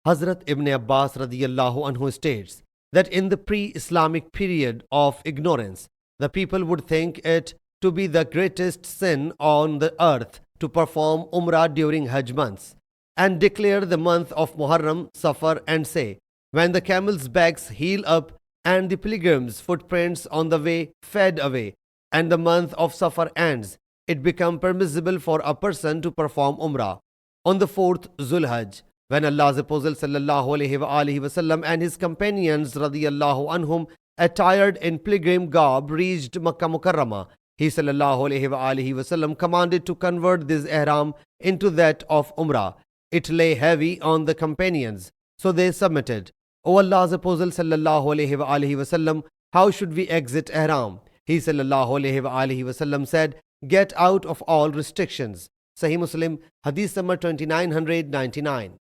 Hazrat Ibn Abbas radiyallahu anhu states that in the pre-Islamic period of ignorance, the people would think it to be the greatest sin on the earth to perform Umrah during Hajj months and declare the month of Muharram, Safar and say, when the camel's backs heal up and the pilgrims' footprints on the way fade away and the month of Safar ends, it becomes permissible for a person to perform Umrah. On the 4th Zulhajj, when Allah's Apostle sallallahu alaihi wasallam and his companions radiyallahu anhum attired in pilgrim garb reached Makkah Mukarramah, he sallallahu alaihi wasallam commanded to convert this ihram into that of Umrah. It lay heavy on the companions, so they submitted. O Allah's Apostle sallallahu alaihi wasallam, how should we exit ihram? He sallallahu alaihi wasallam said, get out of all restrictions. Sahih Muslim Hadees number 2999.